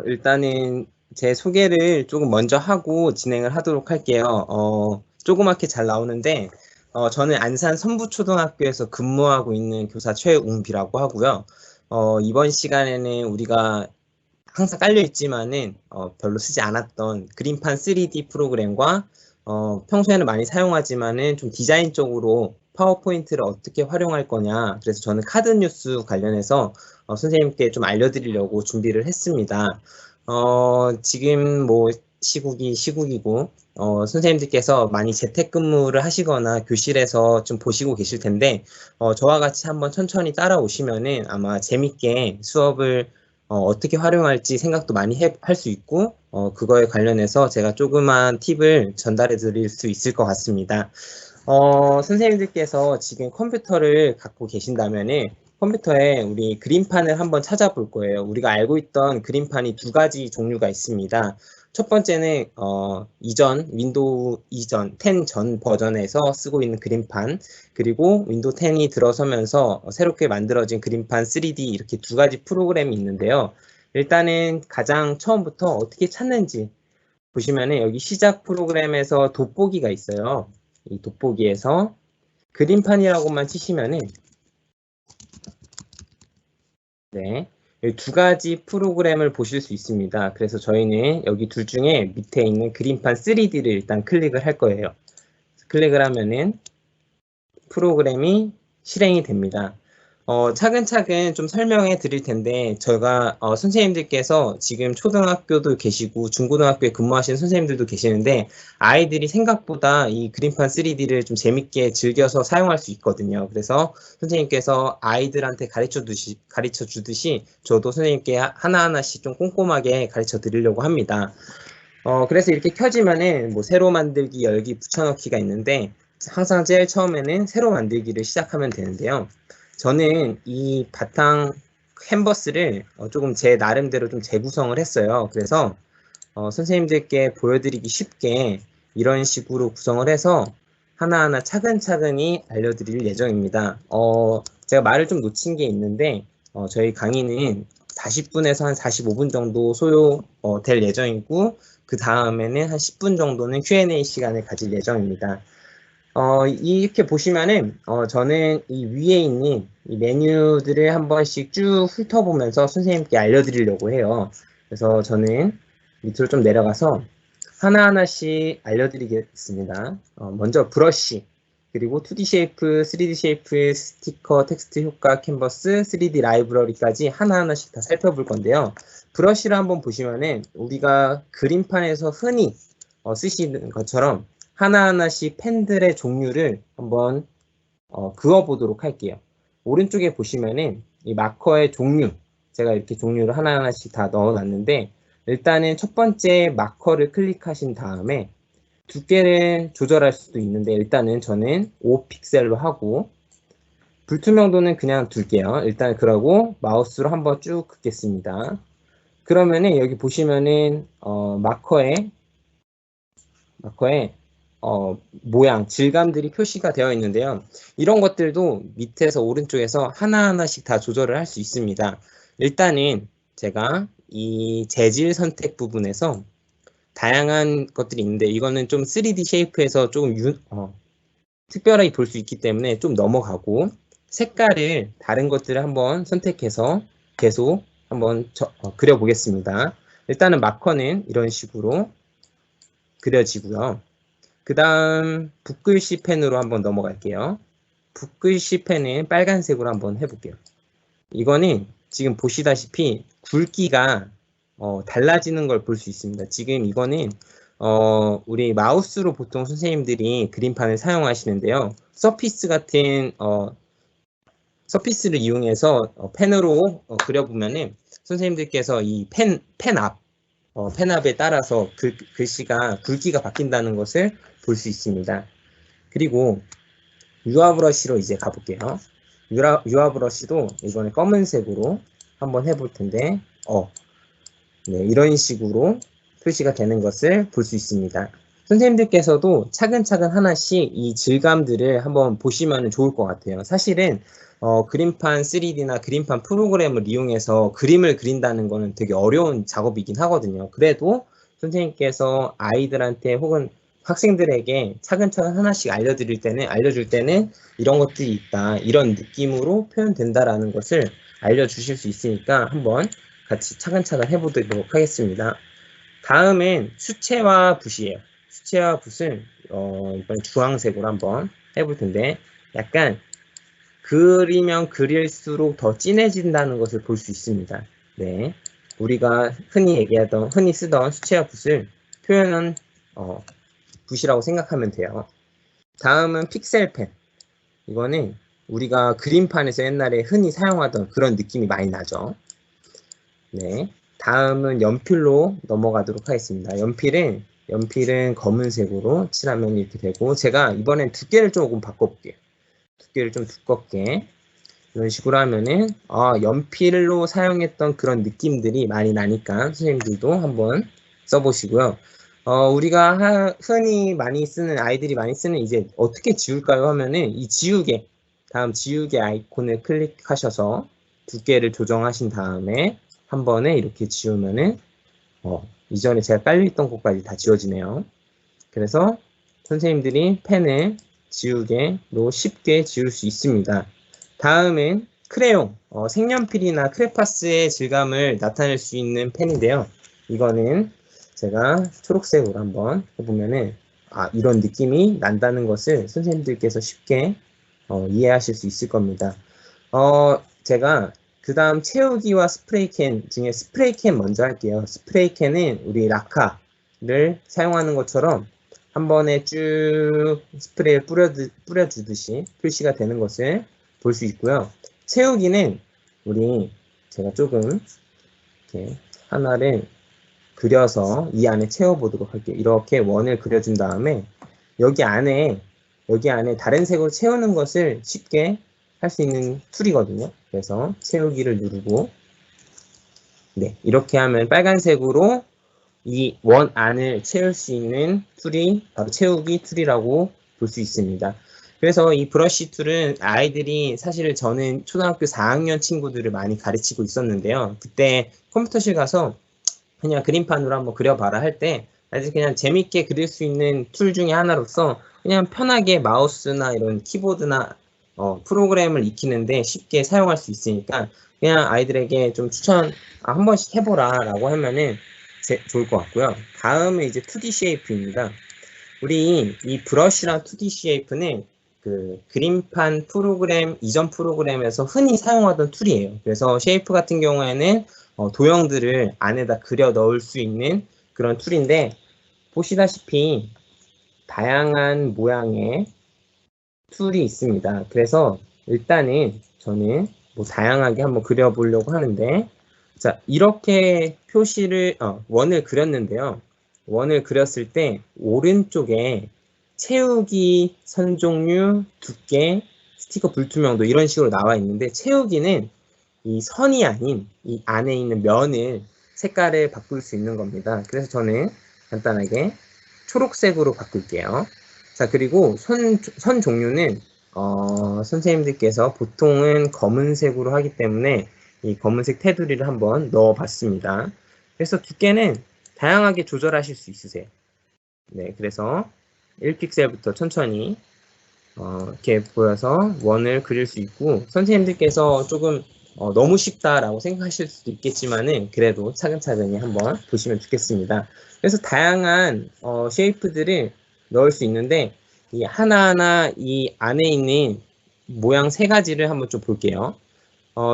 일단은 제 소개를 조금 먼저 하고 진행을 하도록 할게요. 조그맣게 잘 나오는데, 저는 안산 선부초등학교에서 근무하고 있는 교사 최웅비라고 하고요. 이번 시간에는 우리가 항상 깔려 있지만은 별로 쓰지 않았던 그림판 3D 프로그램과 평소에는 많이 사용하지만은 좀 디자인적으로 파워포인트를 어떻게 활용할 거냐. 그래서 저는 카드 뉴스 관련해서 선생님께 좀 알려드리려고 준비를 했습니다. 지금 뭐 시국이고 선생님들께서 많이 재택근무를 하시거나 교실에서 좀 보시고 계실 텐데 저와 같이 한번 천천히 따라오시면은 아마 재밌게 수업을 어떻게 활용할지 생각도 많이 할 수 있고 그거에 관련해서 제가 조그만 팁을 전달해 드릴 수 있을 것 같습니다. 선생님들께서 지금 컴퓨터를 갖고 계신다면은 컴퓨터에 우리 그림판을 한번 찾아볼 거예요. 우리가 알고 있던 그림판이 두 가지 종류가 있습니다. 첫 번째는 윈도우 이전 10 전 버전에서 쓰고 있는 그림판, 그리고 윈도우 10이 들어서면서 새롭게 만들어진 그림판 3D 이렇게 두 가지 프로그램이 있는데요. 일단은 가장 처음부터 어떻게 찾는지 보시면은 여기 시작 프로그램에서 돋보기가 있어요. 이 돋보기에서 그림판이라고만 치시면은 네, 여기 두 가지 프로그램을 보실 수 있습니다. 그래서 저희는 여기 둘 중에 밑에 있는 그림판 3D를 일단 클릭을 할 거예요. 클릭을 하면은 프로그램이 실행이 됩니다. 차근차근 좀 설명해 드릴 텐데, 저희가, 선생님들께서 지금 초등학교도 계시고, 중고등학교에 근무하시는 선생님들도 계시는데, 아이들이 생각보다 이 그림판 3D를 좀 재밌게 즐겨서 사용할 수 있거든요. 그래서 선생님께서 아이들한테 가르쳐 주듯이, 저도 선생님께 하나하나씩 좀 꼼꼼하게 가르쳐 드리려고 합니다. 그래서 이렇게 켜지면은 뭐 새로 만들기, 열기, 붙여넣기가 있는데 항상 제일 처음에는 새로 만들기를 시작하면 되는데요. 저는 이 바탕 캔버스를 조금 제 나름대로 좀 재구성을 했어요. 그래서 선생님들께 보여드리기 쉽게 이런 식으로 구성을 해서 하나하나 차근차근히 알려드릴 예정입니다. 제가 말을 좀 놓친 게 있는데 저희 강의는 40분에서 한 45분 정도 소요될 예정이고 그 다음에는 한 10분 정도는 Q&A 시간을 가질 예정입니다. 이렇게 보시면은 저는 이 위에 있는 이 메뉴들을 한 번씩 쭉 훑어보면서 선생님께 알려드리려고 해요. 그래서 저는 밑으로 좀 내려가서 하나하나씩 알려드리겠습니다. 먼저 브러쉬, 그리고 2D 쉐이프, 3D 쉐이프, 스티커, 텍스트 효과, 캔버스, 3D 라이브러리까지 하나하나씩 다 살펴볼 건데요. 브러쉬를 한번 보시면은 우리가 그림판에서 흔히 쓰시는 것처럼 하나하나씩 펜들의 종류를 한번 그어보도록 할게요. 오른쪽에 보시면은 이 마커의 종류, 제가 이렇게 종류를 하나하나씩 다 넣어놨는데 일단은 첫 번째 마커를 클릭하신 다음에 두께를 조절할 수도 있는데 일단은 저는 5픽셀로 하고 불투명도는 그냥 둘게요. 일단 그러고 마우스로 한번 쭉 긋겠습니다. 그러면은 여기 보시면은 마커에 모양, 질감들이 표시가 되어 있는데요. 이런 것들도 밑에서 오른쪽에서 하나하나씩 다 조절을 할 수 있습니다. 일단은 제가 이 재질 선택 부분에서 다양한 것들이 있는데 이거는 좀 3D 쉐이프에서 조금 특별하게 볼 수 있기 때문에 좀 넘어가고 색깔을 다른 것들을 한번 선택해서 계속 한번 그려보겠습니다. 일단은 마커는 이런 식으로 그려지고요. 그 다음 붓글씨 펜으로 한번 넘어갈게요. 붓글씨 펜은 빨간색으로 한번 해볼게요. 이거는 지금 보시다시피 굵기가 달라지는 걸 볼 수 있습니다. 지금 이거는 우리 마우스로 보통 선생님들이 그림판을 사용하시는데요. 서피스 같은 서피스를 이용해서 펜으로 그려보면은 선생님들께서 이 펜 앞에 따라서 글씨가 굵기가 바뀐다는 것을 볼 수 있습니다. 그리고 유화 브러쉬로 이제 가볼게요. 유화 브러쉬도 이번에 검은색으로 한번 해볼 텐데, 네, 이런 식으로 표시가 되는 것을 볼 수 있습니다. 선생님들께서도 차근차근 하나씩 이 질감들을 한번 보시면 좋을 것 같아요. 사실은 그림판 3D나 그림판 프로그램을 이용해서 그림을 그린다는 거는 되게 어려운 작업이긴 하거든요. 그래도 선생님께서 아이들한테 혹은 학생들에게 차근차근 하나씩 알려줄 때는 이런 것들이 있다, 이런 느낌으로 표현된다라는 것을 알려주실 수 있으니까 한번 같이 차근차근 해보도록 하겠습니다. 다음은 수채화 붓이에요. 수채화 붓은 이번 주황색으로 한번 해볼 텐데 약간 그리면 그릴수록 더 진해진다는 것을 볼 수 있습니다. 네, 우리가 흔히 쓰던 수채화 붓을 표현한 붓이라고 생각하면 돼요. 다음은 픽셀펜. 이거는 우리가 그림판에서 옛날에 흔히 사용하던 그런 느낌이 많이 나죠. 네, 다음은 연필로 넘어가도록 하겠습니다. 연필은 검은색으로 칠하면 이렇게 되고, 제가 이번엔 두께를 조금 바꿔볼게요. 두께를 좀 두껍게 이런 식으로 하면은 연필로 사용했던 그런 느낌들이 많이 나니까 선생님들도 한번 써보시고요. 우리가 흔히 아이들이 많이 쓰는 이제 어떻게 지울까요 하면은 이 다음 지우개 아이콘을 클릭하셔서 두께를 조정하신 다음에 한 번에 이렇게 지우면은 이전에 제가 깔려있던 곳까지 다 지워지네요. 그래서 선생님들이 펜을 지우개로 쉽게 지울 수 있습니다. 다음은 크레용, 색연필이나 크레파스의 질감을 나타낼 수 있는 펜인데요. 이거는 제가 초록색으로 한번 해보면은 이런 느낌이 난다는 것을 선생님들께서 쉽게 이해하실 수 있을 겁니다. 제가 그 다음 채우기와 스프레이캔 중에 스프레이캔 먼저 할게요. 스프레이캔은 우리 라카를 사용하는 것처럼 한 번에 쭉 스프레이를 뿌려주듯이 표시가 되는 것을 볼 수 있고요. 채우기는 제가 조금 이렇게 하나를 그려서 이 안에 채워보도록 할게요. 이렇게 원을 그려준 다음에 여기 안에 다른 색으로 채우는 것을 쉽게 할 수 있는 툴이거든요. 그래서 채우기를 누르고 네, 이렇게 하면 빨간색으로 이 원 안을 채울 수 있는 툴이 바로 채우기 툴이라고 볼 수 있습니다. 그래서 이 브러쉬 툴은 아이들이 사실 저는 초등학교 4학년 친구들을 많이 가르치고 있었는데요. 그때 컴퓨터실 가서 그냥 그림판으로 한번 그려봐라 할 때 아주 그냥 재밌게 그릴 수 있는 툴 중에 하나로서 그냥 편하게 마우스나 이런 키보드나 프로그램을 익히는데 쉽게 사용할 수 있으니까 그냥 아이들에게 좀 한 번씩 해보라 라고 하면은 좋을 것 같고요. 다음은 이제 2D 쉐이프입니다. 우리 이 브러쉬랑 2D 쉐이프는 그 그림판 프로그램, 이전 프로그램에서 흔히 사용하던 툴이에요. 그래서 쉐이프 같은 경우에는 도형들을 안에다 그려 넣을 수 있는 그런 툴인데 보시다시피 다양한 모양의 툴이 있습니다. 그래서 일단은 저는 다양하게 한번 그려보려고 하는데 자, 이렇게 원을 그렸는데요. 원을 그렸을 때 오른쪽에 채우기, 선 종류, 두께, 스티커 불투명도 이런 식으로 나와 있는데 채우기는 이 선이 아닌 이 안에 있는 면을 색깔을 바꿀 수 있는 겁니다. 그래서 저는 간단하게 초록색으로 바꿀게요. 자, 그리고 선 종류는 선생님들께서 보통은 검은색으로 하기 때문에 이 검은색 테두리를 한번 넣어봤습니다. 그래서 두께는 다양하게 조절하실 수 있으세요. 네, 그래서 1픽셀부터 천천히 이렇게 보여서 원을 그릴 수 있고 선생님들께서 조금 너무 쉽다라고 생각하실 수도 있겠지만은 그래도 차근차근히 한번 보시면 좋겠습니다. 그래서 다양한 쉐이프들을 넣을 수 있는데 이 하나하나 이 안에 있는 모양 세 가지를 한번 좀 볼게요.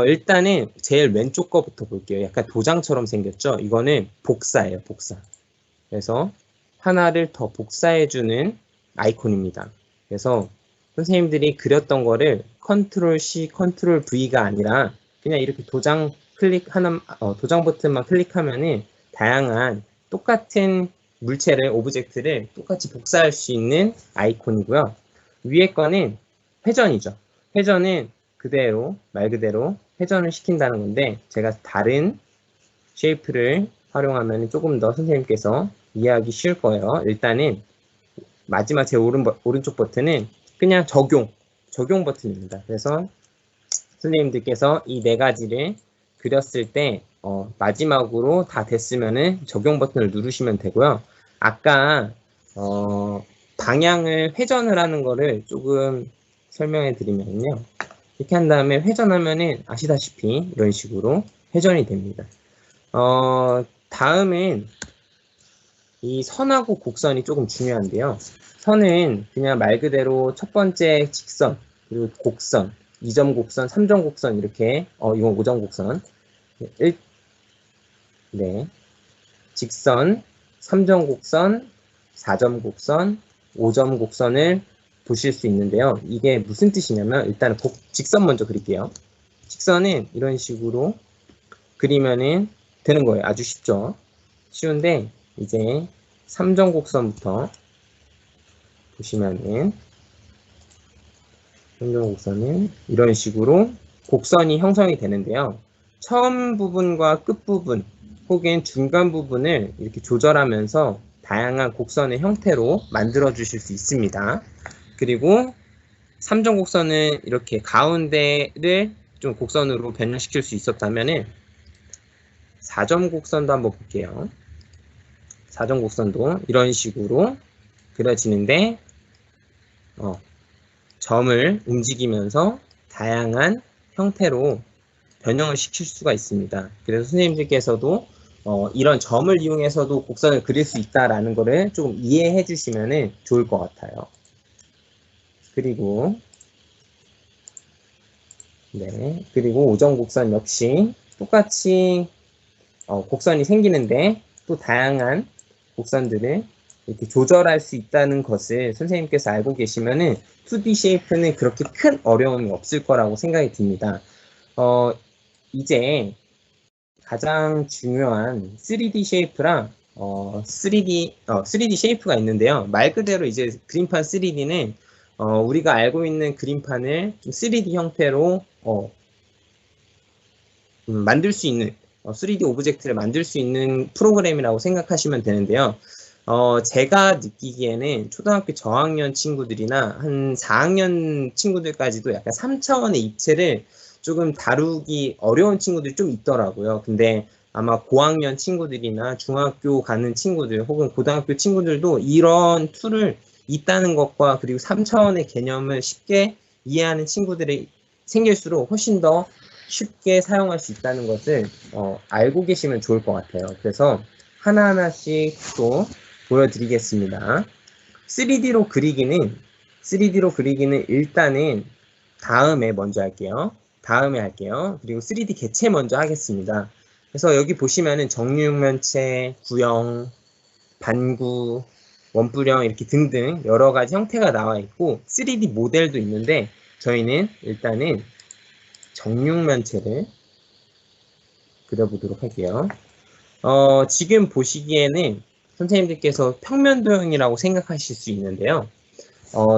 일단은 제일 왼쪽 거부터 볼게요. 약간 도장처럼 생겼죠? 이거는 복사예요, 복사. 그래서 하나를 더 복사해주는 아이콘입니다. 그래서 선생님들이 그렸던 거를 컨트롤 C, 컨트롤 V가 아니라 그냥 이렇게 도장 버튼만 클릭하면은 다양한 똑같은 물체를, 오브젝트를 똑같이 복사할 수 있는 아이콘이고요. 위에 거는 회전이죠. 회전은 말 그대로 회전을 시킨다는 건데 제가 다른 쉐이프를 활용하면 조금 더 선생님께서 이해하기 쉬울 거예요. 일단은 마지막 제 오른쪽 버튼은 그냥 적용 버튼입니다. 그래서 선생님들께서 이 네 가지를 그렸을 때 마지막으로 다 됐으면은 적용 버튼을 누르시면 되고요. 아까 방향을 회전을 하는 거를 조금 설명해 드리면요. 이렇게 한 다음에 회전하면은 아시다시피 이런 식으로 회전이 됩니다. 다음은 이 선하고 곡선이 조금 중요한데요. 선은 그냥 말 그대로 첫 번째 직선, 그리고 곡선, 2점 곡선, 3점 곡선 이렇게 이건 5점 곡선. 네. 직선, 3점 곡선, 4점 곡선, 5점 곡선을 보실 수 있는데요. 이게 무슨 뜻이냐면 일단 직선 먼저 그릴게요. 직선은 이런 식으로 그리면은 되는 거예요. 아주 쉽죠. 쉬운데 이제 3점 곡선부터 보시면은 3점 곡선은 이런 식으로 곡선이 형성이 되는데요. 처음 부분과 끝 부분 혹은 중간 부분을 이렇게 조절하면서 다양한 곡선의 형태로 만들어 주실 수 있습니다. 그리고 3점 곡선은 이렇게 가운데를 좀 곡선으로 변형시킬 수 있었다면은 4점 곡선도 한번 볼게요. 4점 곡선도 이런 식으로 그려지는데 점을 움직이면서 다양한 형태로 변형을 시킬 수가 있습니다. 그래서 선생님들께서도 이런 점을 이용해서도 곡선을 그릴 수 있다라는 것을 조금 이해해 주시면 좋을 것 같아요. 그리고 5점 곡선 역시 똑같이 곡선이 생기는데 또 다양한 곡선들을 이렇게 조절할 수 있다는 것을 선생님께서 알고 계시면은 2D 쉐이프는 그렇게 큰 어려움이 없을 거라고 생각이 듭니다. 이제 가장 중요한 3D 쉐이프랑 3D 쉐이프가 있는데요. 말 그대로 이제 그림판 3D는 우리가 알고 있는 그림판을 3D 형태로 만들 수 있는 3D 오브젝트를 만들 수 있는 프로그램이라고 생각하시면 되는데요. 제가 느끼기에는 초등학교 저학년 친구들이나 한 4학년 친구들까지도 약간 3차원의 입체를 조금 다루기 어려운 친구들이 좀 있더라고요. 근데 아마 고학년 친구들이나 중학교 가는 친구들 혹은 고등학교 친구들도 이런 툴을 있다는 것과 그리고 3차원의 개념을 쉽게 이해하는 친구들이 생길수록 훨씬 더 쉽게 사용할 수 있다는 것을 알고 계시면 좋을 것 같아요. 그래서 하나하나씩 또 보여드리겠습니다. 3D로 그리기는 일단은 다음에 먼저 할게요. 그리고 3D 개체 먼저 하겠습니다. 그래서 여기 보시면은 정육면체, 구형, 반구, 원뿔형 이렇게 등등 여러 가지 형태가 나와 있고 3D 모델도 있는데 저희는 일단은 정육면체를 그려보도록 할게요. 지금 보시기에는 선생님들께서 평면도형이라고 생각하실 수 있는데요.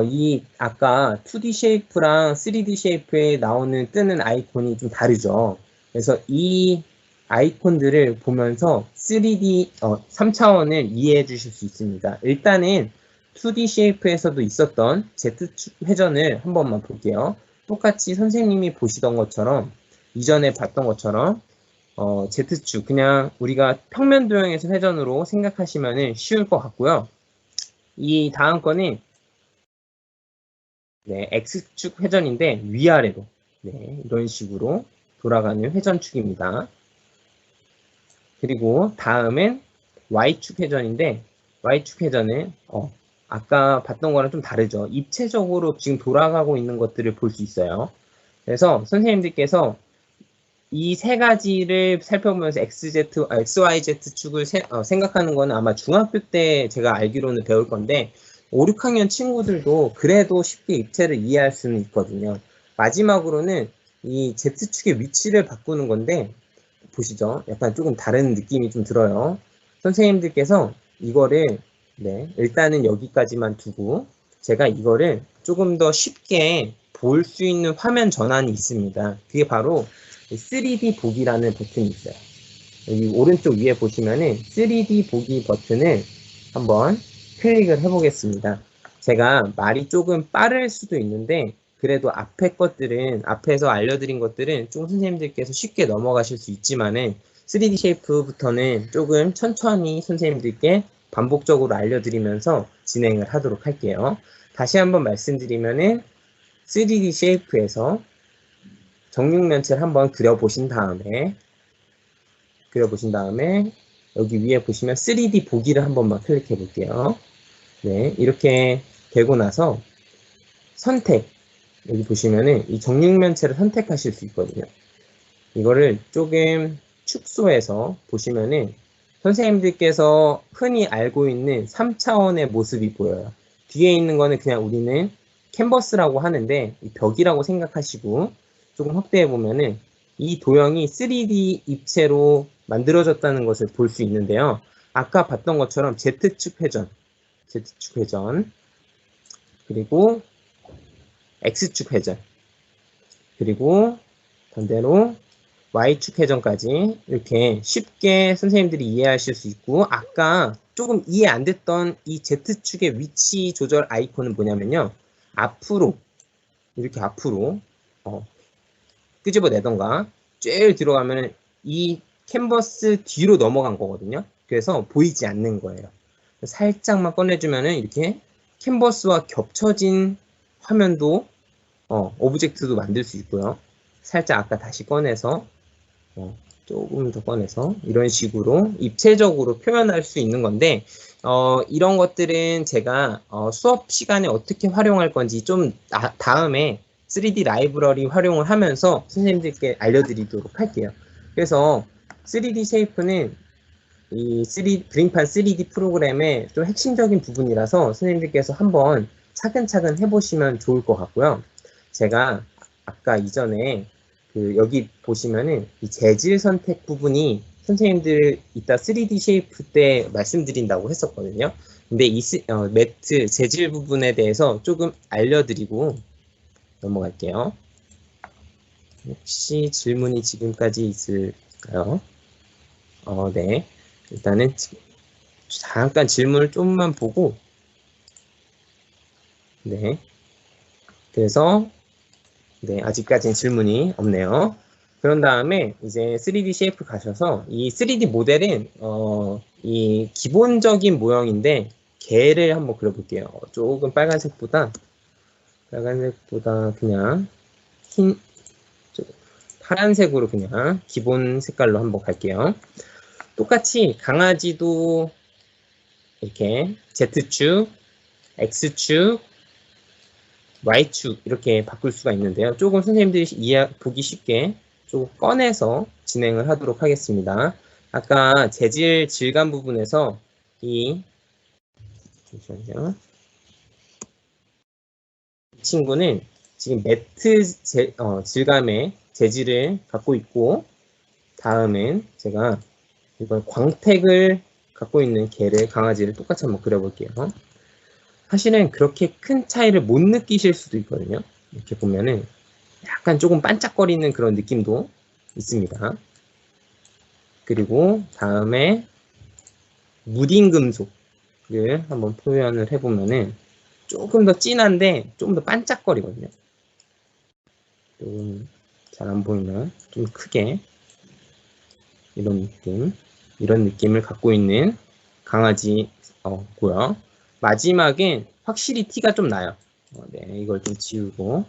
이 아까 2D 쉐이프랑 3D 쉐이프에 나오는 뜨는 아이콘이 좀 다르죠. 그래서 이 아이콘들을 보면서 3차원을 이해해 주실 수 있습니다. 일단은 2D 쉐이프에서도 있었던 Z축 회전을 한 번만 볼게요. 똑같이 선생님이 보시던 것처럼 이전에 봤던 것처럼 Z축 그냥 우리가 평면도형에서 회전으로 생각하시면 쉬울 것 같고요. 이 다음 거는 X축 회전인데 위아래로 이런 식으로 돌아가는 회전축입니다. 그리고 다음은 Y축 회전인데 Y축 회전은 아까 봤던 거랑 좀 다르죠. 입체적으로 지금 돌아가고 있는 것들을 볼 수 있어요. 그래서 선생님들께서 이 세 가지를 살펴보면서 XYZ 축을 생각하는 거는 아마 중학교 때 제가 알기로는 배울 건데 5, 6학년 친구들도 그래도 쉽게 입체를 이해할 수는 있거든요. 마지막으로는 이 Z축의 위치를 바꾸는 건데 보시죠. 약간 조금 다른 느낌이 좀 들어요. 선생님들께서 이거를 일단은 여기까지만 두고 제가 이거를 조금 더 쉽게 볼 수 있는 화면 전환이 있습니다. 그게 바로 3D 보기라는 버튼이 있어요. 여기 오른쪽 위에 보시면은 3D 보기 버튼을 한번 클릭을 해보겠습니다. 제가 말이 조금 빠를 수도 있는데 그래도 앞에서 알려드린 것들은 좀 선생님들께서 쉽게 넘어가실 수 있지만은 3D 쉐이프부터는 조금 천천히 선생님들께 반복적으로 알려드리면서 진행을 하도록 할게요. 다시 한번 말씀드리면은 3D 쉐이프에서 정육면체를 한번 그려보신 다음에 여기 위에 보시면 3D 보기를 한 번만 클릭해 볼게요. 네, 이렇게 되고 나서 선택, 여기 보시면은 이 정육면체를 선택하실 수 있거든요. 이거를 조금 축소해서 보시면은 선생님들께서 흔히 알고 있는 3차원의 모습이 보여요. 뒤에 있는 거는 그냥 우리는 캔버스라고 하는데 이 벽이라고 생각하시고 조금 확대해 보면은 이 도형이 3D 입체로 만들어졌다는 것을 볼 수 있는데요. 아까 봤던 것처럼 Z축 회전, 그리고 X축 회전, 그리고 반대로 Y축 회전까지 이렇게 쉽게 선생님들이 이해하실 수 있고, 아까 조금 이해 안 됐던 이 Z축의 위치 조절 아이콘은 뭐냐면요. 이렇게 앞으로 끄집어내던가 쭉 들어가면 이 캔버스 뒤로 넘어간 거거든요. 그래서 보이지 않는 거예요. 살짝만 꺼내주면은 이렇게 캔버스와 겹쳐진 화면도 오브젝트도 만들 수 있고요. 살짝 아까 다시 꺼내서 조금 더 꺼내서 이런 식으로 입체적으로 표현할 수 있는 건데 이런 것들은 제가 수업 시간에 어떻게 활용할 건지 좀 다음에 3D 라이브러리 활용을 하면서 선생님들께 알려드리도록 할게요. 그래서 3D 쉐이프는 이 그림판 3D 프로그램의 좀 핵심적인 부분이라서 선생님들께서 한번 차근차근 해보시면 좋을 것 같고요. 제가 아까 이전에 여기 보시면은 이 재질 선택 부분이 선생님들 이따 3D 쉐이프 때 말씀드린다고 했었거든요. 근데 이 매트 재질 부분에 대해서 조금 알려드리고 넘어갈게요. 혹시 질문이 지금까지 있을까요? 네. 일단은 잠깐 질문을 좀만 보고, 네. 그래서, 네, 아직까지는 질문이 없네요. 그런 다음에 이제 3D 쉐이프 가셔서 이 3D 모델은 이 기본적인 모형인데 개를 한번 그려볼게요. 조금 빨간색보다 그냥 파란색으로 그냥 기본 색깔로 한번 갈게요. 똑같이 강아지도 이렇게 Z축, X축, Y축 이렇게 바꿀 수가 있는데요. 조금 선생님들이 보기 쉽게 조금 꺼내서 진행을 하도록 하겠습니다. 아까 재질 질감 부분에서 잠시만요. 이 친구는 지금 매트 질감의 재질을 갖고 있고, 다음은 제가 이번 광택을 갖고 있는 강아지를 똑같이 한번 그려볼게요. 사실은 그렇게 큰 차이를 못 느끼실 수도 있거든요. 이렇게 보면은 약간 조금 반짝거리는 그런 느낌도 있습니다. 그리고 다음에 무딘 금속을 한번 표현을 해보면은 조금 더 진한데 조금 더 반짝거리거든요. 좀 잘 안 보이나? 좀 크게 이런 느낌을 갖고 있는 강아지고요. 마지막엔 확실히 티가 좀 나요. 네, 이걸 좀 지우고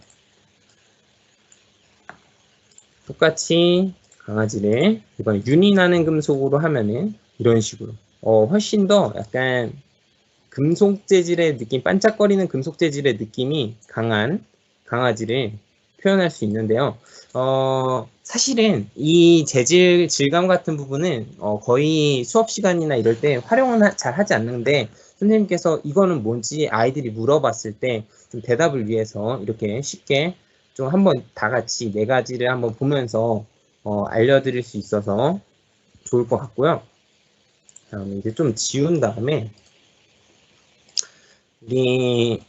똑같이 강아지를 이번에 윤이 나는 금속으로 하면은 이런 식으로 훨씬 더 약간 금속 재질의 느낌, 반짝거리는 금속 재질의 느낌이 강한 강아지를 표현할 수 있는데요. 사실은 이 재질 질감 같은 부분은 거의 수업 시간이나 이럴 때 활용은 잘 하지 않는데, 선생님께서 이거는 뭔지 아이들이 물어봤을 때 좀 대답을 위해서 이렇게 쉽게 좀 한번 다 같이 네 가지를 한번 보면서 알려드릴 수 있어서 좋을 것 같고요. 다음에 이제 좀 지운 다음에 우리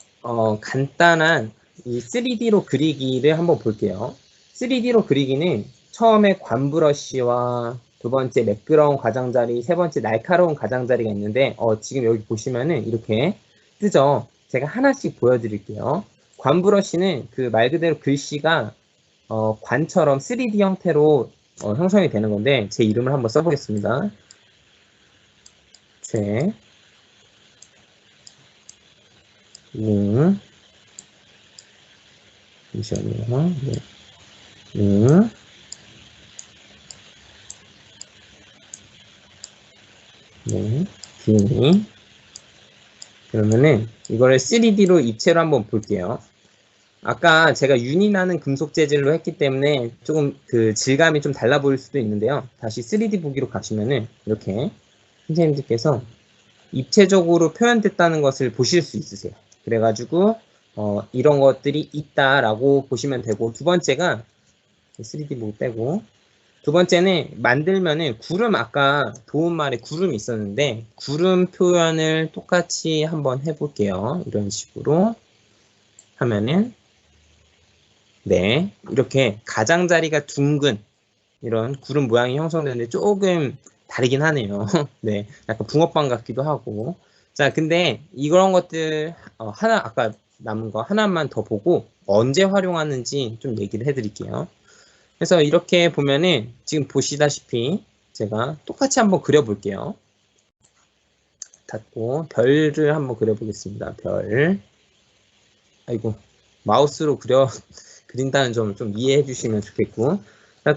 간단한 이 3D로 그리기를 한번 볼게요. 3D로 그리기는 처음에 관브러쉬와 두 번째 매끄러운 가장자리, 세 번째 날카로운 가장자리가 있는데 지금 여기 보시면은 이렇게 뜨죠. 제가 하나씩 보여드릴게요. 관 브러쉬는 그 말 그대로 글씨가 관처럼 3D 형태로 형성이 되는 건데 제 이름을 한번 써보겠습니다. 잠시만요. 비니. 그러면은 이거를 3D로 입체로 한번 볼게요. 아까 제가 윤이 나는 금속 재질로 했기 때문에 조금 그 질감이 좀 달라 보일 수도 있는데요. 다시 3D 보기로 가시면은 이렇게 선생님들께서 입체적으로 표현됐다는 것을 보실 수 있으세요. 그래가지고 이런 것들이 있다라고 보시면 되고, 두 번째가 3D 보기 빼고, 두 번째는 만들면은 구름, 아까 도움말에 구름이 있었는데 구름 표현을 똑같이 한번 해볼게요. 이런 식으로 하면은 네, 이렇게 가장자리가 둥근 이런 구름 모양이 형성되는데 조금 다르긴 하네요. 네, 약간 붕어빵 같기도 하고. 자, 근데 이런 것들 하나, 아까 남은 거 하나만 더 보고 언제 활용하는지 좀 얘기를 해드릴게요. 그래서 이렇게 보면은 지금 보시다시피 제가 똑같이 한번 그려볼게요. 닫고 별을 한번 그려보겠습니다. 별. 아이고, 마우스로 그린다는 점을 좀 이해해 주시면 좋겠고.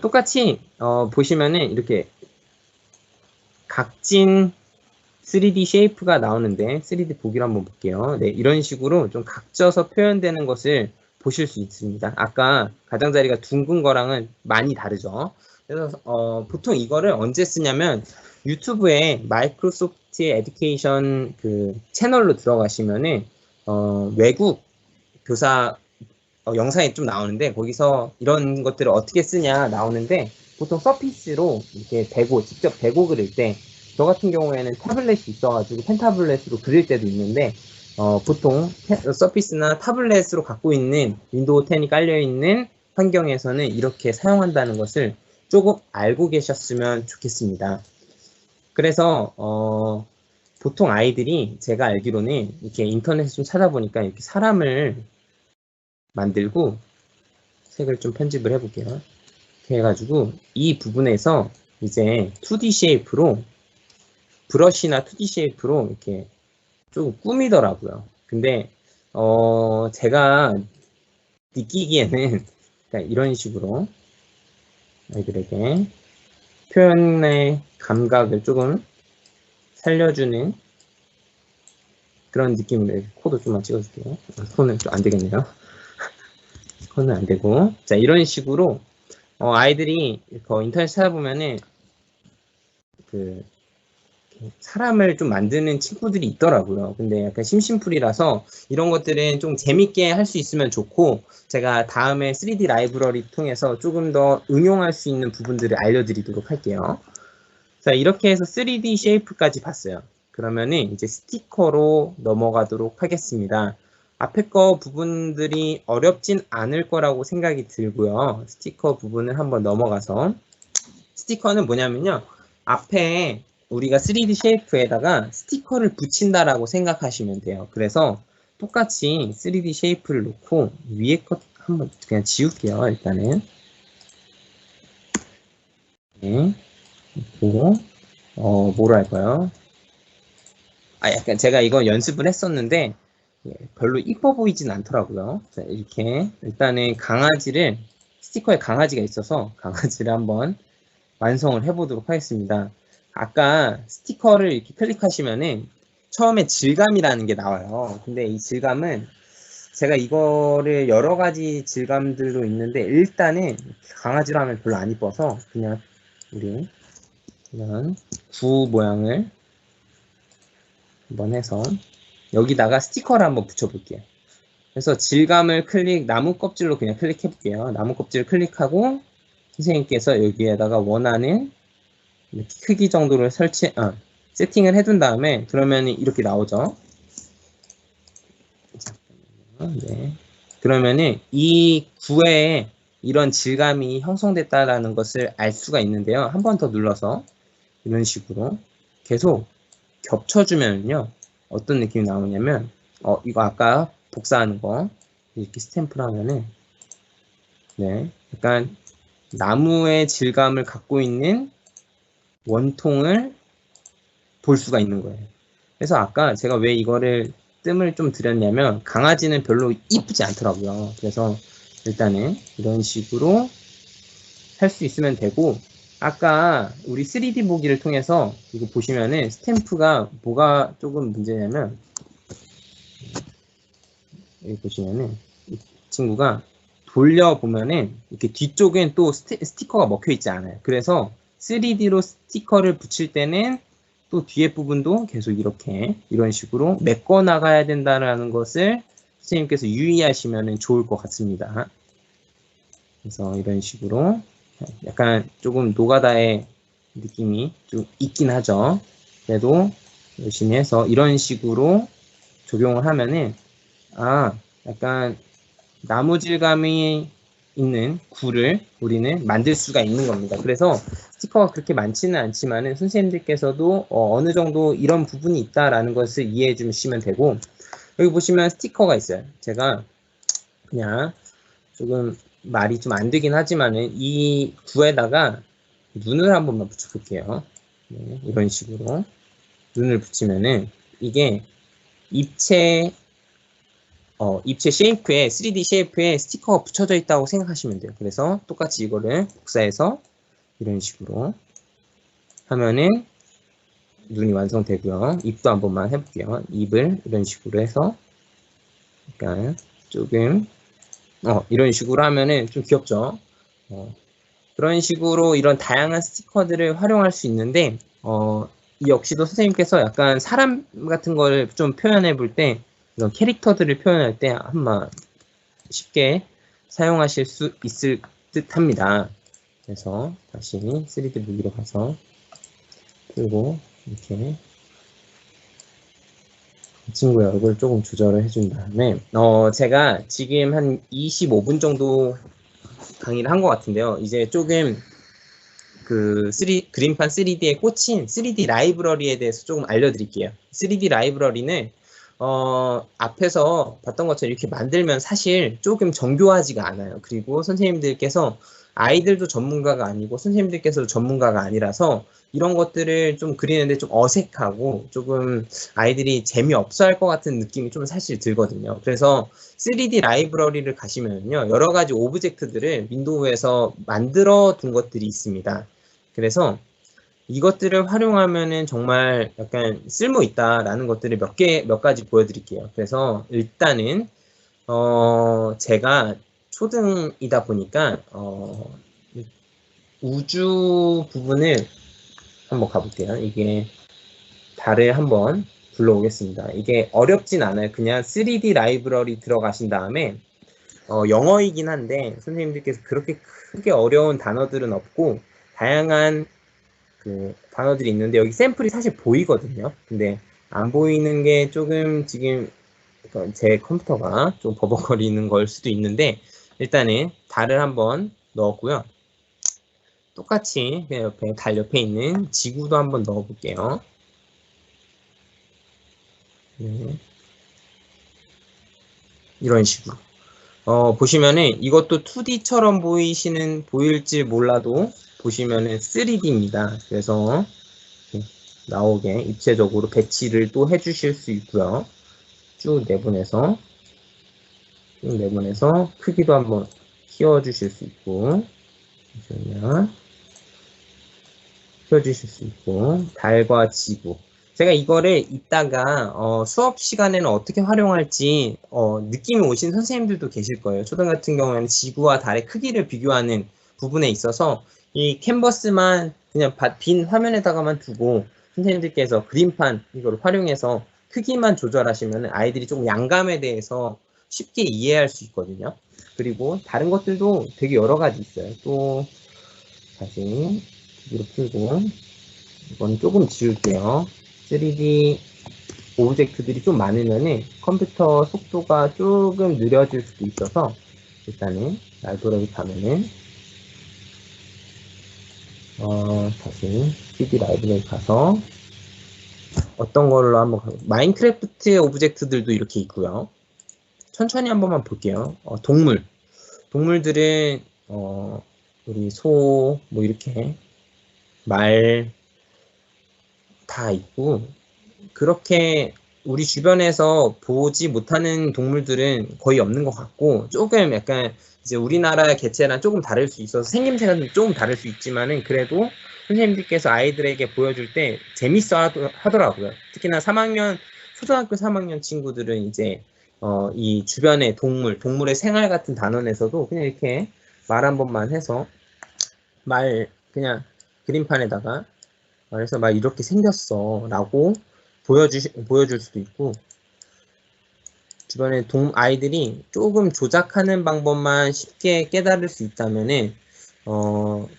똑같이 보시면은 이렇게 각진 3D 쉐이프가 나오는데 3D 보기를 한번 볼게요. 네, 이런 식으로 좀 각져서 표현되는 것을 보실 수 있습니다. 아까 가장자리가 둥근 거랑은 많이 다르죠. 그래서 보통 이거를 언제 쓰냐면 유튜브에 마이크로소프트 에듀케이션 그 채널로 들어가시면은 외국 교사 영상이 좀 나오는데 거기서 이런 것들을 어떻게 쓰냐 나오는데 보통 서피스로 이렇게 직접 대고 그릴 때 저 같은 경우에는 타블렛이 있어가지고 펜타블렛으로 그릴 때도 있는데 보통 서피스나 타블렛으로 갖고 있는 윈도우 10이 깔려있는 환경에서는 이렇게 사용한다는 것을 조금 알고 계셨으면 좋겠습니다. 그래서 보통 아이들이 제가 알기로는 이렇게 인터넷에 좀 찾아보니까 이렇게 사람을 만들고 색을 좀 편집을 해볼게요. 이렇게 해가지고 이 부분에서 이제 2D 쉐이프로 브러쉬나 2D 쉐이프로 이렇게 좀 꾸미더라고요. 근데 제가 느끼기에는 이런 식으로 아이들에게 표현의 감각을 조금 살려주는 그런 느낌으로 코도 좀만 찍어줄게요. 코는 좀 안 되겠네요. 코는 안 되고, 자, 이런 식으로 아이들이 인터넷 찾아보면은 그 사람을 좀 만드는 친구들이 있더라고요. 근데 약간 심심풀이라서 이런 것들은 좀 재밌게 할 수 있으면 좋고, 제가 다음에 3D 라이브러리 통해서 조금 더 응용할 수 있는 부분들을 알려드리도록 할게요. 자, 이렇게 해서 3D 쉐이프까지 봤어요. 그러면은 이제 스티커로 넘어가도록 하겠습니다. 앞에 거 부분들이 어렵진 않을 거라고 생각이 들고요. 스티커 부분을 한번 넘어가서, 스티커는 뭐냐면요, 앞에 우리가 3D 쉐이프에다가 스티커를 붙인다라고 생각하시면 돼요. 그래서 똑같이 3D 쉐이프를 놓고 위에 것 한번 그냥 지울게요. 일단은 네. 그리고 뭐로 할까요? 약간 제가 이거 연습을 했었는데 별로 이뻐 보이진 않더라고요. 자, 이렇게 일단은 스티커에 강아지가 있어서 강아지를 한번 완성을 해보도록 하겠습니다. 아까 스티커를 이렇게 클릭하시면은 처음에 질감이라는 게 나와요. 근데 이 질감은 제가 이거를 여러 가지 질감들로 있는데 일단은 강아지로 하면 별로 안 이뻐서 그냥 우리 이런 구 모양을 한번 해서 여기다가 스티커를 한번 붙여볼게요. 그래서 질감을 나무 껍질로 그냥 클릭해 볼게요. 나무 껍질을 클릭하고 선생님께서 여기에다가 원하는 크기 정도를 세팅을 해둔 다음에 그러면 이렇게 나오죠. 네. 그러면은 이 구에 이런 질감이 형성됐다라는 것을 알 수가 있는데요. 한 번 더 눌러서 이런 식으로 계속 겹쳐주면요. 어떤 느낌이 나오냐면 이거 아까 복사하는 거 이렇게 스탬프를 하면은 네, 약간 나무의 질감을 갖고 있는 원통을 볼 수가 있는 거예요. 그래서 아까 제가 왜 이거를 뜸을 좀 들였냐면 강아지는 별로 이쁘지 않더라고요. 그래서 일단은 이런 식으로 할 수 있으면 되고, 아까 우리 3D 보기를 통해서 이거 보시면은 스탬프가 뭐가 조금 문제냐면, 여기 보시면은 이 친구가 돌려보면은 이렇게 뒤쪽엔 또 스티커가 먹혀 있지 않아요. 그래서 3D로 스티커를 붙일 때는 또 뒤에 부분도 계속 이렇게 이런 식으로 메꿔 나가야 된다는 것을 선생님께서 유의하시면 좋을 것 같습니다. 그래서 이런 식으로 약간 조금 노가다의 느낌이 좀 있긴 하죠. 그래도 열심히 해서 이런 식으로 적용을 하면은 약간 나무 질감이 있는 굴을 우리는 만들 수가 있는 겁니다. 그래서 스티커가 그렇게 많지는 않지만은 선생님들께서도 어느 정도 이런 부분이 있다라는 것을 이해해 주시면 되고, 여기 보시면 스티커가 있어요. 제가 그냥 조금 말이 좀 안 되긴 하지만은 이 굴에다가 눈을 한 번만 붙여볼게요. 네, 이런 식으로 눈을 붙이면은 이게 입체 쉐이프에 3D 쉐이프에 스티커가 붙여져 있다고 생각하시면 돼요. 그래서 똑같이 이거를 복사해서 이런 식으로 하면은 눈이 완성되고요. 입도 한 번만 해볼게요. 입을 이런 식으로 해서 약간 조금 이런 식으로 하면은 좀 귀엽죠. 그런 식으로 이런 다양한 스티커들을 활용할 수 있는데 이 역시도 선생님께서 약간 사람 같은 걸 좀 표현해 볼 때 이런 캐릭터들을 표현할 때 한번 쉽게 사용하실 수 있을 듯 합니다. 그래서 다시 3D 무기로 가서 그리고 이렇게 이 친구의 얼굴 조금 조절을 해준 다음에 제가 지금 한 25분 정도 강의를 한 것 같은데요. 이제 조금 그림판 3D에 꽂힌 3D 라이브러리에 대해서 조금 알려드릴게요. 3D 라이브러리는 앞에서 봤던 것처럼 이렇게 만들면 사실 조금 정교하지가 않아요. 그리고 선생님들께서 아이들도 전문가가 아니고 선생님들께서도 전문가가 아니라서 이런 것들을 좀 그리는데 좀 어색하고 조금 아이들이 재미없어 할 것 같은 느낌이 좀 사실 들거든요. 그래서 3D 라이브러리를 가시면요, 여러 가지 오브젝트들을 윈도우에서 만들어 둔 것들이 있습니다. 그래서 이것들을 활용하면은 정말 약간 쓸모 있다라는 것들을 몇 가지 보여드릴게요. 그래서 일단은 제가 초등이다 보니까 우주 부분을 한번 가볼게요. 이게 달을 한번 불러오겠습니다. 이게 어렵진 않아요. 그냥 3D 라이브러리 들어가신 다음에 영어이긴 한데 선생님들께서 그렇게 크게 어려운 단어들은 없고 다양한 그 단어들이 있는데 여기 샘플이 사실 보이거든요. 근데 안 보이는 게 조금 지금 제 컴퓨터가 좀 버벅거리는 걸 수도 있는데 일단은 달을 한번 넣었고요. 똑같이 달 옆에 있는 지구도 한번 넣어 볼게요. 네. 이런 식으로 보시면은 이것도 2D처럼 보일지 몰라도 보시면은 3D입니다. 그래서 나오게 입체적으로 배치를 또 해주실 수 있고요. 쭉 내보내서 크기도 한번 키워주실 수 있고 보시면 키워주실 수 있고 달과 지구. 제가 이거를 이따가 수업 시간에는 어떻게 활용할지 느낌이 오신 선생님들도 계실 거예요. 초등 같은 경우에는 지구와 달의 크기를 비교하는 부분에 있어서 이 캔버스만 그냥 빈 화면에다가만 두고 선생님들께서 그림판 이걸 활용해서 크기만 조절하시면 아이들이 조금 양감에 대해서 쉽게 이해할 수 있거든요. 그리고 다른 것들도 되게 여러 가지 있어요. 또 다시 위로 풀고 이건 조금 지울게요. 3D 오브젝트들이 좀 많으면 컴퓨터 속도가 조금 느려질 수도 있어서 일단은 라이브러리 가면은 다시 3D 라이브러리 가서 어떤 걸로 한번 마인크래프트의 오브젝트들도 이렇게 있고요. 천천히 한 번만 볼게요. 동물들은 우리 소 뭐 이렇게 말 다 있고, 그렇게 우리 주변에서 보지 못하는 동물들은 거의 없는 것 같고, 조금 약간 이제 우리나라 개체랑 조금 다를 수 있어서 생김새가 조금 다를 수 있지만은 그래도 선생님들께서 아이들에게 보여줄 때 재밌어 하더라고요. 특히나 초등학교 3학년 친구들은 이제 이 주변의 동물의 생활 같은 단원에서도 그냥 이렇게 말 한 번만 해서 그냥 그림판에다가 그래서 막 이렇게 생겼어 라고 보여줄 수도 있고, 주변에 아이들이 조금 조작하는 방법만 쉽게 깨달을 수 있다면은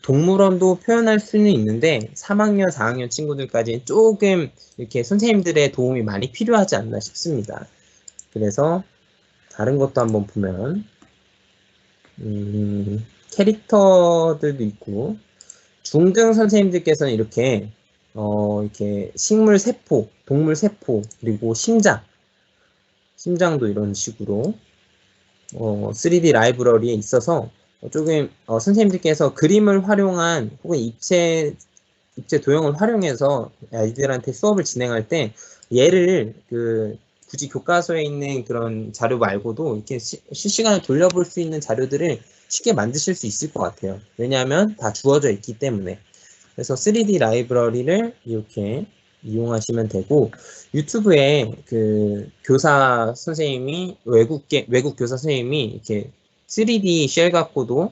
동물원도 표현할 수는 있는데 3학년, 4학년 친구들까지는 조금 이렇게 선생님들의 도움이 많이 필요하지 않나 싶습니다. 그래서 다른 것도 한번 보면 캐릭터들도 있고, 중등 선생님들께서는 이렇게 식물 세포, 동물 세포, 그리고 심장도 이런 식으로 3D 라이브러리에 있어서 조금 선생님들께서 그림을 활용한 혹은 입체 도형을 활용해서 아이들한테 수업을 진행할 때 얘를 굳이 교과서에 있는 그런 자료 말고도 이렇게 실시간으로 돌려볼 수 있는 자료들을 쉽게 만드실 수 있을 것 같아요. 왜냐하면 다 주어져 있기 때문에. 그래서 3D 라이브러리를 이렇게 이용하시면 되고, 유튜브에 교사 선생님이 외국 교사 선생님이 이렇게 3D 쉘 갖고도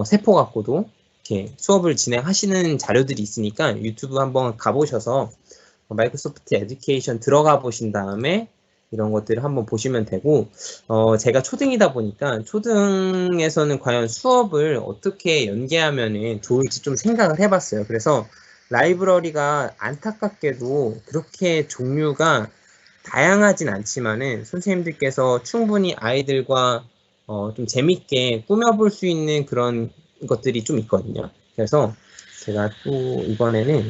세포 갖고도 이렇게 수업을 진행하시는 자료들이 있으니까 유튜브 한번 가보셔서 마이크로소프트 에듀케이션 들어가 보신 다음에 이런 것들을 한번 보시면 되고, 제가 초등이다 보니까 초등에서는 과연 수업을 어떻게 연계하면 좋을지 좀 생각을 해봤어요. 그래서 라이브러리가 안타깝게도 그렇게 종류가 다양하진 않지만은 선생님들께서 충분히 아이들과 좀 재밌게 꾸며볼 수 있는 그런 것들이 좀 있거든요. 그래서 제가 또 이번에는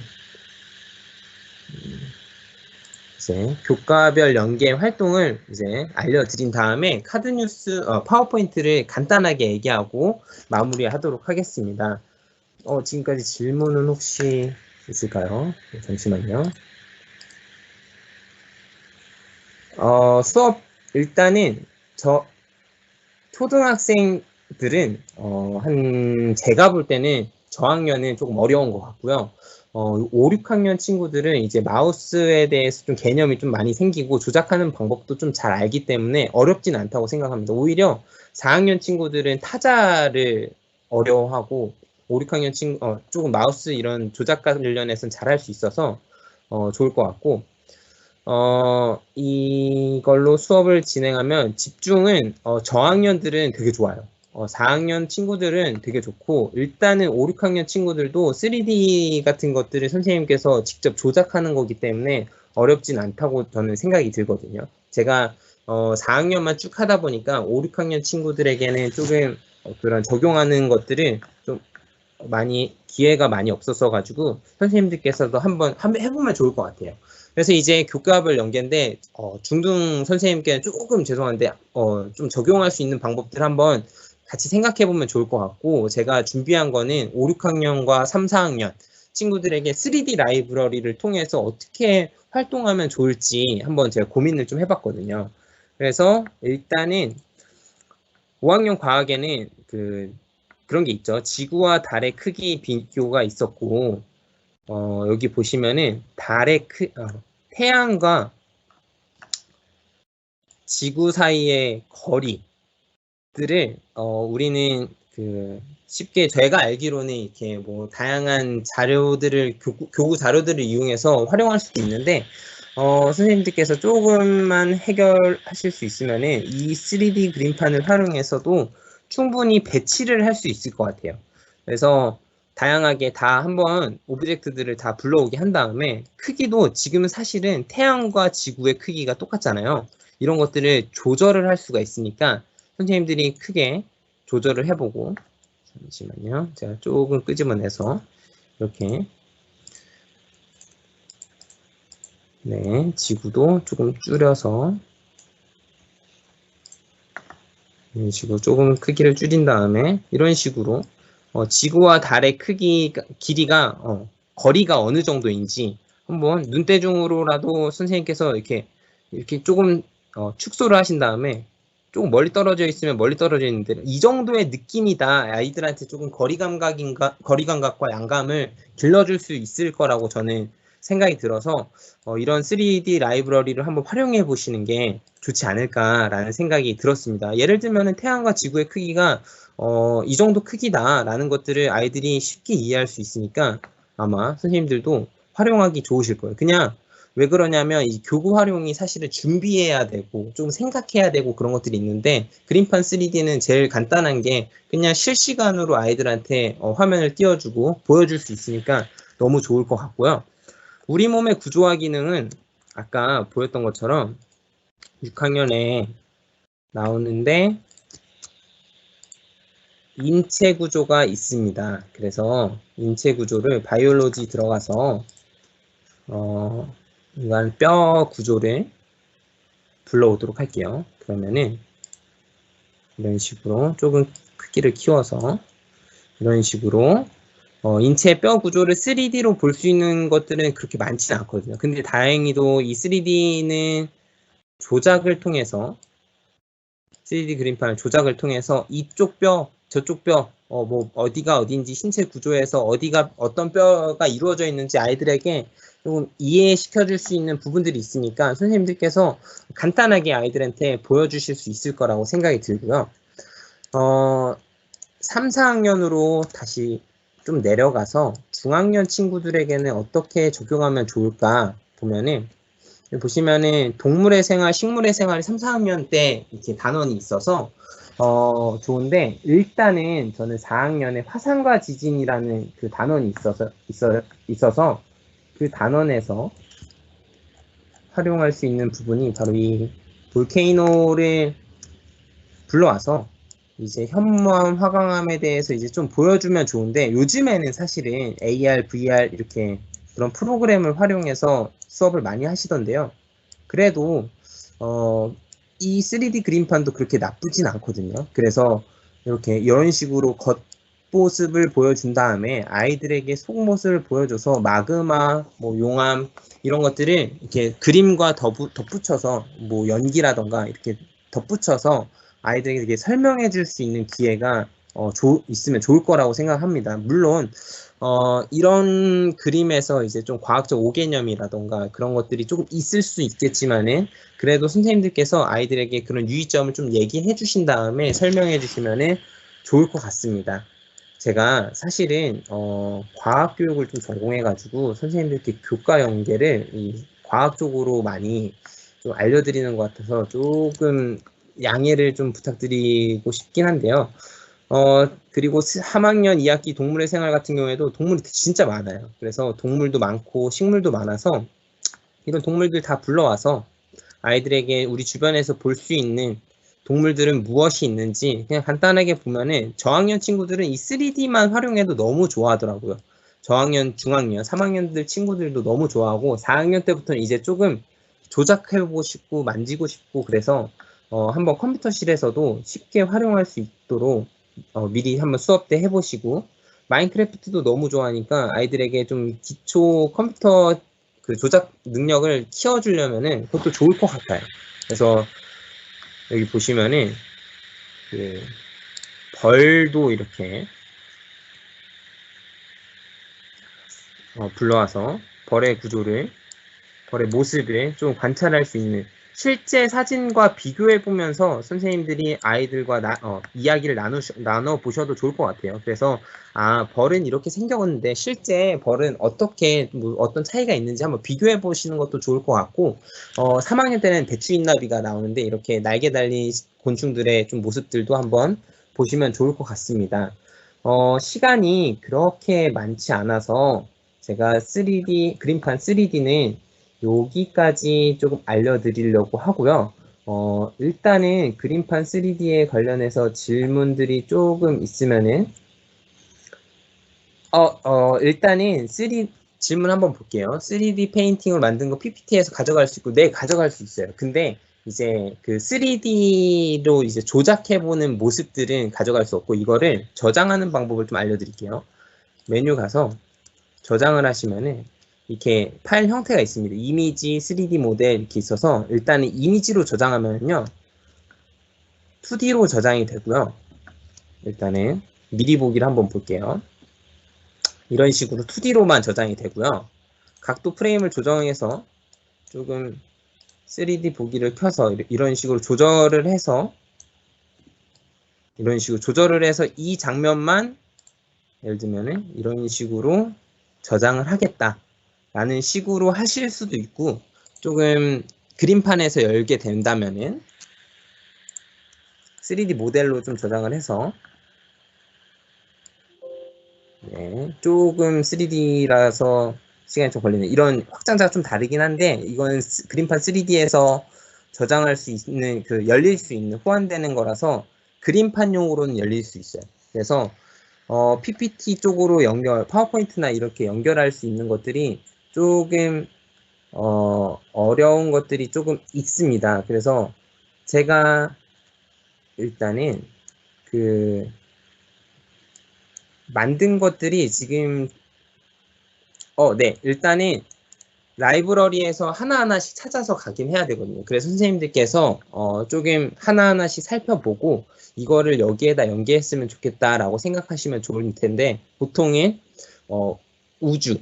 이제 교과별 연계 활동을 이제 알려드린 다음에 카드뉴스 파워포인트를 간단하게 얘기하고 마무리하도록 하겠습니다. 지금까지 질문은 혹시 있을까요? 잠시만요. 수업 일단은 초등학생들은 제가 볼 때는 저학년은 조금 어려운 것 같고요. 5, 6학년 친구들은 이제 마우스에 대해서 좀 개념이 좀 많이 생기고 조작하는 방법도 좀 잘 알기 때문에 어렵진 않다고 생각합니다. 오히려 4학년 친구들은 타자를 어려워하고 5, 6학년 조금 마우스 이런 조작 관련해서는 잘할 수 있어서 좋을 것 같고, 이걸로 수업을 진행하면 집중은 저학년들은 되게 좋아요. 4학년 친구들은 되게 좋고, 일단은 5, 6학년 친구들도 3D 같은 것들을 선생님께서 직접 조작하는 거기 때문에 어렵진 않다고 저는 생각이 들거든요. 제가 4학년만 쭉 하다 보니까 5, 6학년 친구들에게는 조금 그런 적용하는 것들을 좀 기회가 많이 없었어 가지고 선생님들께서도 한번 해보면 좋을 것 같아요. 그래서 이제 교과별 연계인데 중등 선생님께는 조금 죄송한데 좀 적용할 수 있는 방법들 한번 같이 생각해 보면 좋을 것 같고, 제가 준비한 거는 5, 6학년과 3, 4학년 친구들에게 3D 라이브러리를 통해서 어떻게 활동하면 좋을지 한번 제가 고민을 좀 해봤거든요. 그래서 일단은 5학년 과학에는 그런 게 있죠. 지구와 달의 크기 비교가 있었고, 여기 보시면은 태양과 지구 사이의 거리들을 우리는 쉽게 제가 알기로는 이렇게 뭐 다양한 자료들을 교구 자료들을 이용해서 활용할 수도 있는데, 선생님들께서 조금만 해결하실 수 있으면은 이 3D 그림판을 활용해서도 충분히 배치를 할 수 있을 것 같아요. 그래서 다양하게 다 한번 오브젝트들을 다 불러오게 한 다음에 크기도 지금은 사실은 태양과 지구의 크기가 똑같잖아요. 이런 것들을 조절을 할 수가 있으니까 선생님들이 크게 조절을 해보고, 잠시만요. 제가 조금 끄집어내서 이렇게 네, 지구도 조금 줄여서 이런 식으로 조금 크기를 줄인 다음에 이런 식으로 지구와 달의 길이가 거리가 어느 정도인지 한번 눈대중으로라도 선생님께서 이렇게 조금 축소를 하신 다음에 조금 멀리 떨어져 있으면 멀리 떨어져 있는데 이 정도의 느낌이다. 아이들한테 조금 거리 감각과 양감을 길러줄 수 있을 거라고 저는 생각이 들어서 이런 3D 라이브러리를 한번 활용해 보시는 게 좋지 않을까라는 생각이 들었습니다. 예를 들면 태양과 지구의 크기가 이 정도 크기다라는 것들을 아이들이 쉽게 이해할 수 있으니까 아마 선생님들도 활용하기 좋으실 거예요. 그냥 왜 그러냐면 이 교구 활용이 사실은 준비해야 되고 좀 생각해야 되고 그런 것들이 있는데 그림판 3D는 제일 간단한 게 그냥 실시간으로 아이들한테 화면을 띄워주고 보여줄 수 있으니까 너무 좋을 것 같고요. 우리 몸의 구조화 기능은 아까 보였던 것처럼 6학년에 나오는데 인체 구조가 있습니다. 그래서 인체 구조를 바이올로지 들어가서 이건 뼈 구조를 불러오도록 할게요. 그러면은 이런 식으로 조금 크기를 키워서 이런 식으로 인체 뼈 구조를 3D로 볼 수 있는 것들은 그렇게 많지는 않거든요. 근데 다행히도 이 3D는 조작을 통해서 3D 그림판을 조작을 통해서 이쪽 뼈, 저쪽 뼈, 뭐 어디가 어딘지 신체 구조에서 어디가 어떤 뼈가 이루어져 있는지 아이들에게 조금 이해시켜 줄 수 있는 부분들이 있으니까 선생님들께서 간단하게 아이들한테 보여주실 수 있을 거라고 생각이 들고요. 3, 4학년으로 다시 좀 내려가서 중학년 친구들에게는 어떻게 적용하면 좋을까 보면은 보시면은 동물의 생활, 식물의 생활이 3, 4학년 때 이렇게 단원이 있어서 좋은데 일단은 저는 4학년에 화산과 지진이라는 그 단원이 있어서 그 단원에서 활용할 수 있는 부분이 바로 이 볼케이노를 불러와서 이제 현무암, 화강암에 대해서 이제 좀 보여주면 좋은데 요즘에는 사실은 AR, VR 이렇게 그런 프로그램을 활용해서 수업을 많이 하시던데요. 그래도 이 3D 그림판도 그렇게 나쁘진 않거든요. 그래서 이런 식으로 겉모습을 보여준 다음에 아이들에게 속모습을 보여줘서 마그마, 뭐 용암 이런 것들을 이렇게 그림과 덧붙여서 뭐 연기라던가 이렇게 덧붙여서 아이들에게 이렇게 설명해 줄 수 있는 기회가 있으면 좋을 거라고 생각합니다. 물론 이런 그림에서 이제 좀 과학적 오개념이라던가 그런 것들이 조금 있을 수 있겠지만은 그래도 선생님들께서 아이들에게 그런 유의점을 좀 얘기해 주신 다음에 설명해 주시면은 좋을 것 같습니다. 제가 사실은 과학 교육을 좀 전공해 가지고 선생님들께 교과 연계를 이 과학 쪽으로 많이 좀 알려드리는 것 같아서 조금 양해를 좀 부탁드리고 싶긴 한데요. 그리고 3학년 2학기 동물의 생활 같은 경우에도 동물이 진짜 많아요. 그래서 동물도 많고 식물도 많아서 이런 동물들 다 불러와서 아이들에게 우리 주변에서 볼 수 있는 동물들은 무엇이 있는지 그냥 간단하게 보면은 저학년 친구들은 이 3D만 활용해도 너무 좋아하더라고요. 저학년, 중학년, 3학년들 친구들도 너무 좋아하고 4학년 때부터는 이제 조금 조작해보고 싶고 만지고 싶고 그래서 한번 컴퓨터실에서도 쉽게 활용할 수 있도록 미리 한번 수업 때 해보시고 마인크래프트도 너무 좋아하니까 아이들에게 좀 기초 컴퓨터 그 조작 능력을 키워주려면은 그것도 좋을 것 같아요. 그래서 여기 보시면은 그 벌도 이렇게 불러와서 벌의 모습을 좀 관찰할 수 있는 실제 사진과 비교해 보면서 선생님들이 아이들과 이야기를 나눠 보셔도 좋을 것 같아요. 그래서 벌은 이렇게 생겼는데 실제 벌은 어떻게 어떤 차이가 있는지 한번 비교해 보시는 것도 좋을 것 같고 3학년 때는 대추인나비가 나오는데 이렇게 날개 달린 곤충들의 좀 모습들도 한번 보시면 좋을 것 같습니다. 시간이 그렇게 많지 않아서 제가 그림판 3D는 여기까지 조금 알려드리려고 하고요. 일단은 그림판 3D에 관련해서 질문들이 조금 있으면은, 일단은 질문 한번 볼게요. 3D 페인팅을 만든 거 PPT에서 가져갈 수 있고, 네, 가져갈 수 있어요. 근데 이제 그 3D로 이제 조작해보는 모습들은 가져갈 수 없고, 이거를 저장하는 방법을 좀 알려드릴게요. 메뉴 가서 저장을 하시면은 이렇게 파일 형태가 있습니다. 이미지, 3D 모델 이렇게 있어서 일단은 이미지로 저장하면요 2D로 저장이 되고요. 일단은 미리 보기를 한번 볼게요. 이런 식으로 2D로만 저장이 되고요. 각도 프레임을 조정해서 조금 3D 보기를 켜서 이런 식으로 조절을 해서 이 장면만 예를 들면은 이런 식으로 저장을 하겠다라는 식으로 하실 수도 있고, 조금 그림판에서 열게 된다면은 3D 모델로 좀 저장을 해서, 네, 조금 3D라서 시간이 좀 걸리는 이런 확장자가 좀 다르긴 한데, 이건 그림판 3D에서 저장할 수 있는 열릴 수 있는 호환되는 거라서 그림판용으로는 열릴 수 있어요. 그래서 PPT 쪽으로 파워포인트나 이렇게 연결할 수 있는 것들이 조금 어려운 것들이 조금 있습니다. 그래서 제가 일단은 만든 것들이 지금 네, 일단은 라이브러리에서 하나하나씩 찾아서 가긴 해야 되거든요. 그래서 선생님들께서 조금 하나하나씩 살펴보고 이거를 여기에다 연계했으면 좋겠다라고 생각하시면 좋을 텐데, 보통은 우주,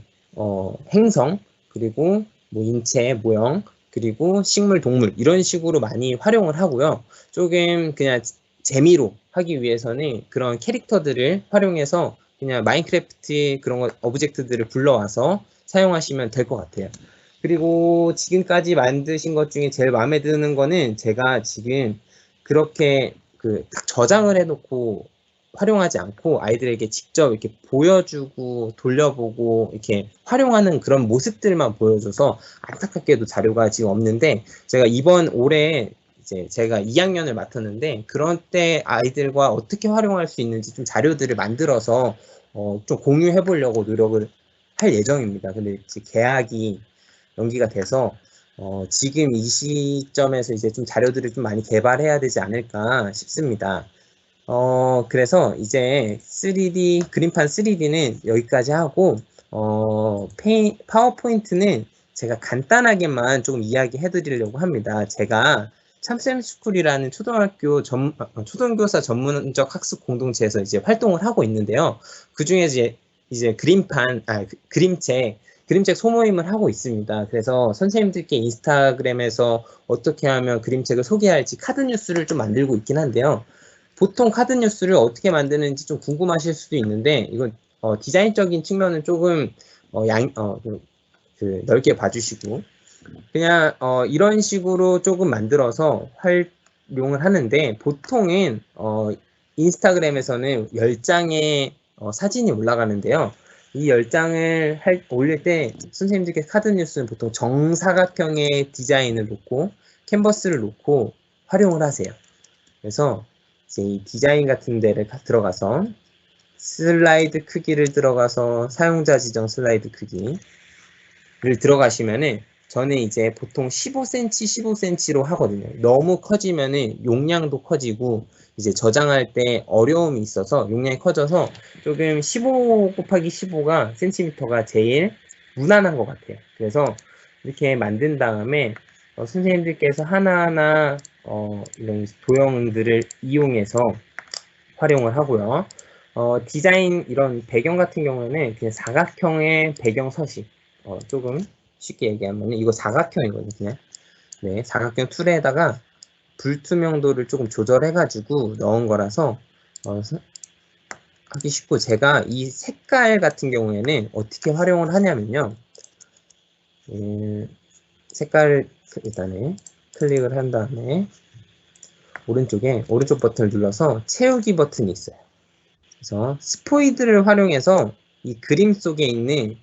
행성, 그리고 뭐 인체 모형, 그리고 식물, 동물 이런 식으로 많이 활용을 하고요. 조금 그냥 재미로 하기 위해서는 그런 캐릭터들을 활용해서 그냥 마인크래프트 그런 오브젝트들을 불러와서 사용하시면 될 것 같아요. 그리고 지금까지 만드신 것 중에 제일 마음에 드는 거는 제가 지금 그렇게 딱 저장을 해놓고 활용하지 않고 아이들에게 직접 이렇게 보여주고 돌려보고 이렇게 활용하는 그런 모습들만 보여줘서 안타깝게도 자료가 지금 없는데, 제가 이번 올해 이제 제가 2학년을 맡았는데 그런 때 아이들과 어떻게 활용할 수 있는지 좀 자료들을 만들어서 좀 공유해 보려고 노력을 할 예정입니다. 근데 이제 계약이 연기가 돼서 지금 이 시점에서 이제 좀 자료들을 좀 많이 개발해야 되지 않을까 싶습니다. 그래서 이제 3D, 그림판 3D는 여기까지 하고, 파워포인트는 제가 간단하게만 조금 이야기해 드리려고 합니다. 제가 참쌤스쿨이라는 초등교사 전문적 학습 공동체에서 이제 활동을 하고 있는데요. 그 중에 이제 그림책 소모임을 하고 있습니다. 그래서 선생님들께 인스타그램에서 어떻게 하면 그림책을 소개할지 카드 뉴스를 좀 만들고 있긴 한데요. 보통 카드 뉴스를 어떻게 만드는지 좀 궁금하실 수도 있는데, 이건 디자인적인 측면은 조금 넓게 봐주시고, 그냥 이런 식으로 조금 만들어서 활용을 하는데, 보통은 인스타그램에서는 10장의 사진이 올라가는데요. 이 10장을 올릴 때 선생님들께 카드 뉴스는 보통 정사각형의 디자인을 놓고 캔버스를 놓고 활용을 하세요. 그래서 이제 이 디자인 같은 데를 들어가서 슬라이드 크기를 들어가서 사용자 지정 슬라이드 크기를 들어가시면은, 저는 이제 보통 15cm, 15cm로 하거든요. 너무 커지면은 용량도 커지고 이제 저장할 때 어려움이 있어서 용량이 커져서 조금 15 곱하기 15가 센티미터가 제일 무난한 것 같아요. 그래서 이렇게 만든 다음에 선생님들께서 하나하나 이런 도형들을 이용해서 활용을 하고요. 디자인 이런 배경 같은 경우에는 그냥 사각형의 배경 서식, 조금 쉽게 얘기하면 이거 사각형이거든요. 그냥 네, 사각형 툴에다가 불투명도를 조금 조절해가지고 넣은 거라서 하기 쉽고, 제가 이 색깔 같은 경우에는 어떻게 활용을 하냐면요. 색깔 일단은 클릭을 한 다음에 오른쪽 버튼을 눌러서 채우기 버튼이 있어요. 그래서 스포이드를 활용해서 이 그림 속에 있는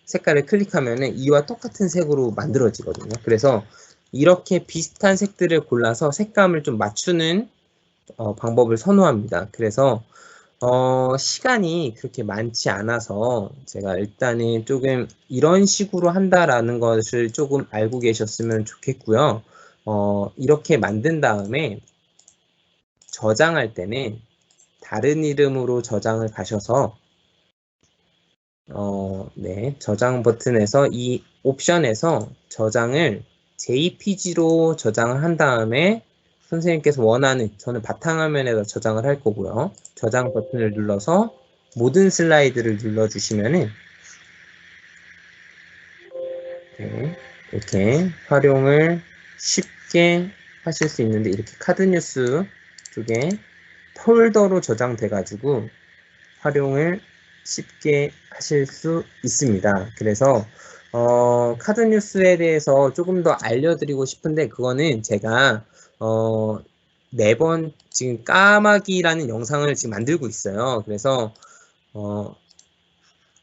색깔을 클릭하면은 이와 똑같은 색으로 만들어지거든요. 그래서 이렇게 비슷한 색들을 골라서 색감을 좀 맞추는 방법을 선호합니다. 그래서 시간이 그렇게 많지 않아서 제가 일단은 조금 이런 식으로 한다라는 것을 조금 알고 계셨으면 좋겠고요. 이렇게 만든 다음에 저장할 때는 다른 이름으로 저장을 가셔서 네, 저장 버튼에서 이 옵션에서 저장을 JPG로 저장을 한 다음에 선생님께서 원하는, 저는 바탕화면에다 저장을 할 거고요. 저장 버튼을 눌러서 모든 슬라이드를 눌러주시면은 네, 이렇게 활용을 쉽게 하실 수 있는데, 이렇게 카드뉴스 쪽에 폴더로 저장돼 가지고 활용을 쉽게 하실 수 있습니다. 그래서 카드뉴스에 대해서 조금 더 알려드리고 싶은데, 그거는 제가 매번 지금 까마귀라는 영상을 지금 만들고 있어요. 그래서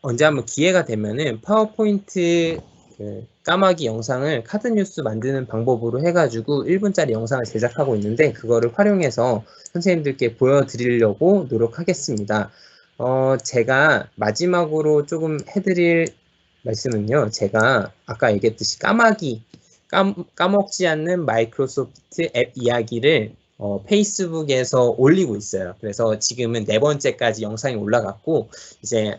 언제 한번 기회가 되면은 파워포인트 그 까마귀 영상을 카드뉴스 만드는 방법으로 해가지고 1분짜리 영상을 제작하고 있는데, 그거를 활용해서 선생님들께 보여드리려고 노력하겠습니다. 제가 마지막으로 조금 해드릴 말씀은요, 제가 아까 얘기했듯이 까마귀, 까먹지 않는 마이크로소프트 앱 이야기를 페이스북에서 올리고 있어요. 그래서 지금은 4번째까지 영상이 올라갔고, 이제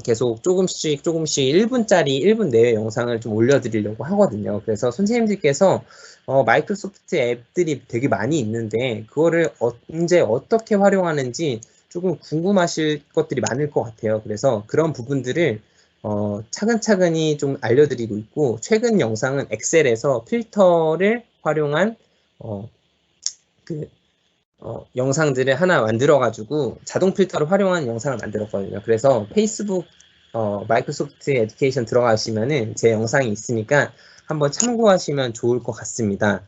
계속 조금씩 1분짜리 1분 내외 영상을 좀 올려드리려고 하거든요. 그래서 선생님들께서 마이크로소프트 앱들이 되게 많이 있는데 그거를 언제 어떻게 활용하는지 조금 궁금하실 것들이 많을 것 같아요. 그래서 그런 부분들을 차근차근히 좀 알려드리고 있고, 최근 영상은 엑셀에서 필터를 활용한 영상들을 하나 만들어가지고 자동 필터를 활용한 영상을 만들었거든요. 그래서 페이스북 마이크로소프트 에듀케이션 들어가시면은 제 영상이 있으니까 한번 참고하시면 좋을 것 같습니다.